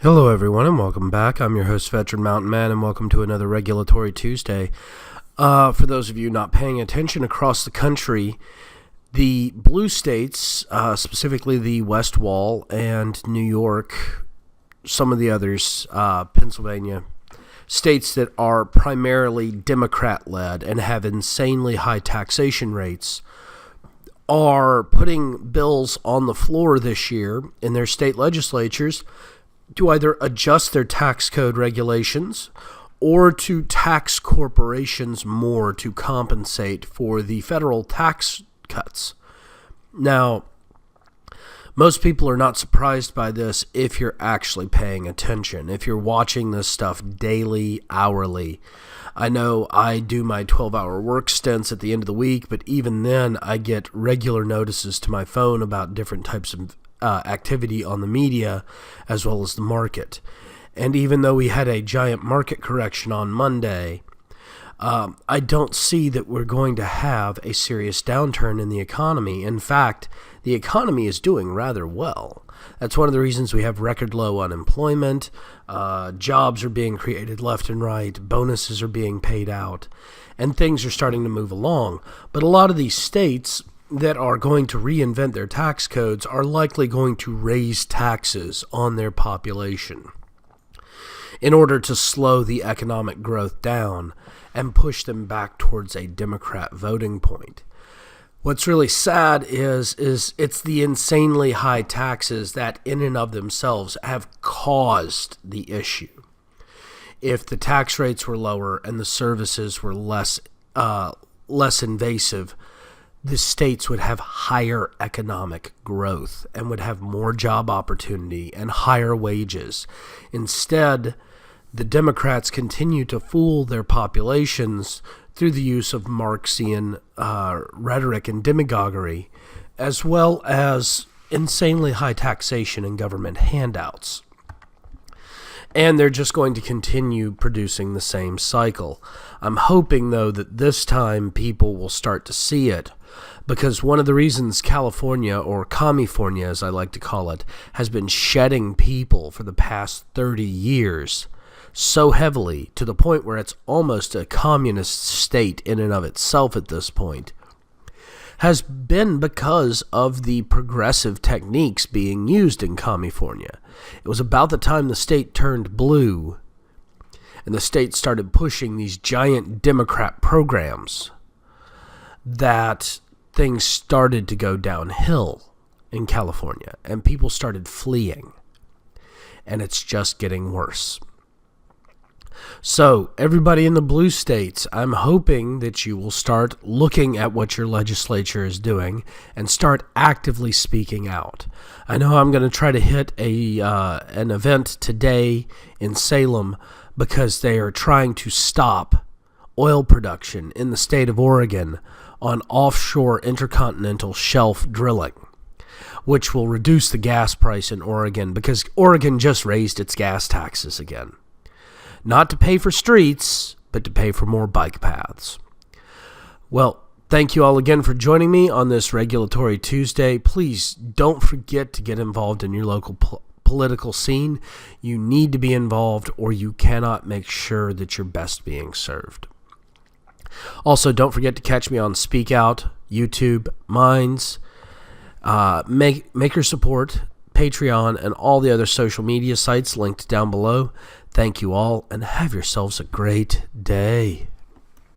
Hello everyone and welcome back. I'm your host Veteran Mountain Man and welcome to another Regulatory Tuesday. For those of you not paying attention across the country, the blue states, specifically the West Wall and New York, some of the others, Pennsylvania, states that are primarily Democrat-led and have insanely high taxation rates, are putting bills on the floor this year in their state legislatures to either adjust their tax code regulations or to tax corporations more to compensate for the federal tax cuts. Now, most people are not surprised by this if you're actually paying attention, if you're watching this stuff daily, hourly. I know I do my 12-hour work stints at the end of the week, but even then I get regular notices to my phone about different types of activity on the media as well as the market. And even though we had a giant market correction on Monday, I don't see that we're going to have a serious downturn in the economy. In fact, the economy is doing rather well. That's one of the reasons we have record low unemployment. Jobs are being created left and right. Bonuses are being paid out. And things are starting to move along. But a lot of these states that are going to reinvent their tax codes are likely going to raise taxes on their population in order to slow the economic growth down and push them back towards a Democrat voting point. What's really sad is it's the insanely high taxes that in and of themselves have caused the issue. If the tax rates were lower and the services were less invasive, the states would have higher economic growth and would have more job opportunity and higher wages. Instead, the Democrats continue to fool their populations through the use of Marxian rhetoric and demagoguery, as well as insanely high taxation and government handouts. And they're just going to continue producing the same cycle. I'm hoping, though, that this time people will start to see it, because one of the reasons California, or California as I like to call it, has been shedding people for the past 30 years so heavily to the point where it's almost a communist state in and of itself at this point, has been because of the progressive techniques being used in California. It was about the time the state turned blue and the state started pushing these giant Democrat programs that things started to go downhill in California and people started fleeing. And it's just getting worse. So, everybody in the blue states, I'm hoping that you will start looking at what your legislature is doing and start actively speaking out. I know I'm going to try to hit an event today in Salem because they are trying to stop oil production in the state of Oregon on offshore intercontinental shelf drilling, which will reduce the gas price in Oregon because Oregon just raised its gas taxes again. Not to pay for streets, but to pay for more bike paths. Well, thank you all again for joining me on this Regulatory Tuesday. Please don't forget to get involved in your local political scene. You need to be involved or you cannot make sure that you're best being served. Also, don't forget to catch me on Speak Out, YouTube, Minds, Maker Support, Patreon, and all the other social media sites linked down below. Thank you all, and have yourselves a great day.